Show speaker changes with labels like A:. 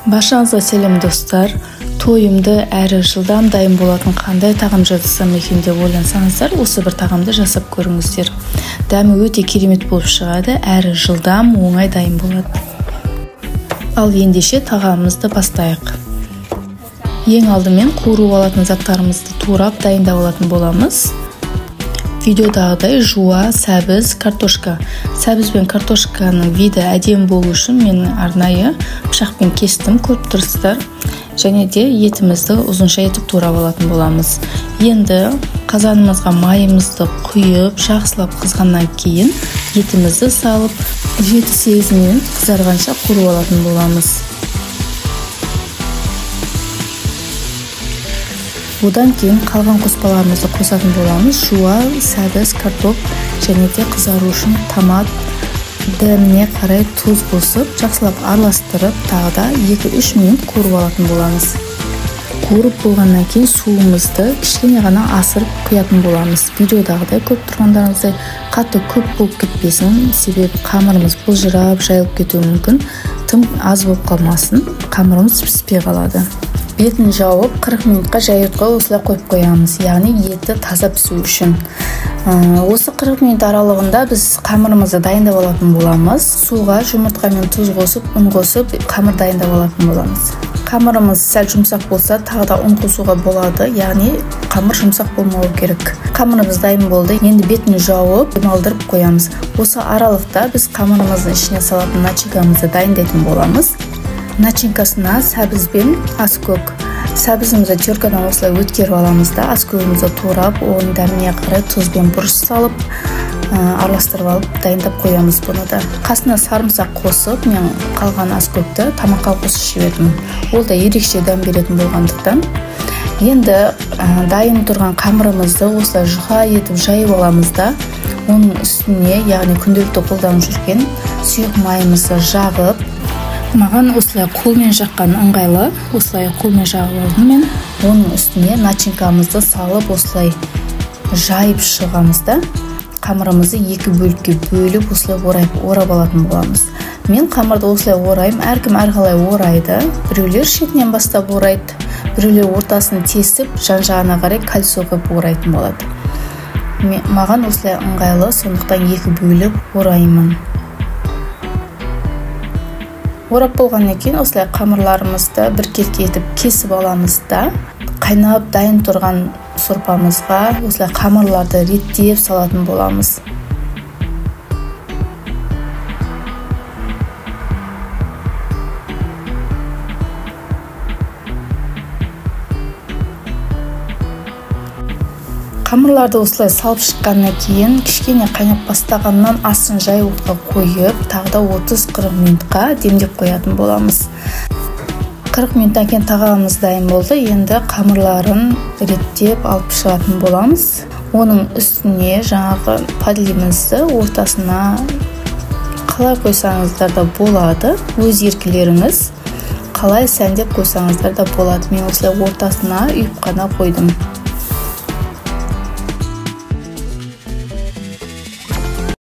A: Башыңызға сәлем достар. Тойымды әрі жылдам дайын болатын қандай тағам жасасам екен деп ойлансаңыздар, осы бір тағамды жасап көріңіздер. Дәмі өте керемет болып шығады, әрі жылдам, оңай дайын болады. Ал ендеше тағамымызды бастайық. Ең алдымен қуырып алатын заттарымызды турап дайындап алатын боламыз. Видеодағыдай жуа, сәбіз, картошка. Сәбіз бен картошканың виді әдемі болу үшін мен арнайы пышақпен кестім, көріп тұрсыздар. Және де етімізді ұзынша етіп турап алатын боламыз. Енді қазанымызға майымызды құйып, жақсылап қызғаннан кейін етімізді салып 7-8 минут қызарғанша қуырып алатын боламыз. Одан кейін қалған қоспаларымызды қосатын боламыз. Жуа, сәбіз, картоп және де қызару үшін томат, дәміне қарай тұз қосып, жақсылап араластырып, тағы да 2-3 минут қуырып алатын боламыз. Қуырып болғаннан кейін суымызды кішкене ғана асырып құятын боламыз. Видеодағыдай көп тұрғандарыңыздай қатты көп болып кетпесін, себебі қамырымыз бұлжырап, жайылып кетуі мүмкін. Тым аз болып қалмасын, қамырымыз піспей қалады. Бетін жауып 40 минутқа жайытуға осылай қойып қоямыз, яғни еті таза пісу үшін. Осы 40 минут аралығында біз қамырымызды дайындап алатын боламыз. Суға жұмыртқа мен тұз қосып, ұн қосып, қамыр дайындап алатын боламыз. Қамырымыз сәл жұмсақ болса, тағы да ұн қосуға болады, яғни қамыр жұмсақ болмауы керек. Қамырымыз дайын болды, енді бетін жауып, демалдырып қоямыз. Осы аралықта біз қамырымыздың ішіне салатын начинкамызды дайындайтын боламыз. Начинкасына сәбіз бен аскөк. Сәбізімізді теркадан осылай өткеріп аламыз да, аскөгімізді турап, оның дәміне қарай тұз бен бұрыш салып, араластырып алып, дайындап қоямыз бұны да. Қасына сарымсақ қосып, мен қалған аскөкті тамаққа қосып жібердім. Ол да ерекше дәм беретін болғандықтан. Енді дайын тұрған қамырымызды осылай жұқа етіп жайып аламыз да, оның үстіне, яғни күнделікті қолданып жүрген сұйық майымызды жағып, маған осылай қолмен жаққан ыңғайлы, осылай қолмен жағып алдым мен. Оның үстіне начинкамызды салып, осылай жайып шығамыз да, қамырымызды 2 бөлікке бөліп, осылай орап алатын боламыз. Мен қамырды осылай орайым, әркім әрқалай орайды. Біреулер шетінен бастап орайды, біреулер ортасын тесіп, жан-жағына қарай кольцо қылып орайтын болады. Маған осылай ыңғайлы, сондықтан 2 бөліп ораймын. Орап болғаннан кейін осылай қамырларымызды біркелкі етіп кесіп аламыз да, қайнап дайын тұрған сорпамызға осылай қамырларды реттеп салатын боламыз. Қамырларды осылай салып шыққаннан кейін, кішкене қайнап бастағаннан астын жай отқа қойып, тағы да 30-40 минутқа демдеп қоятын боламыз. 40 минуттан кейін тағамымыз дайын болды. Енді қамырларын реттеп алып шығатын боламыз. Оның үстіне жаңағы подлимізді ортасына қалай қойсаңыздар да болады. Өз еркілеріңіз қалай сәндеп қойсаңыздар да болады. Мен осылай ортасына үйіп қана қойдым.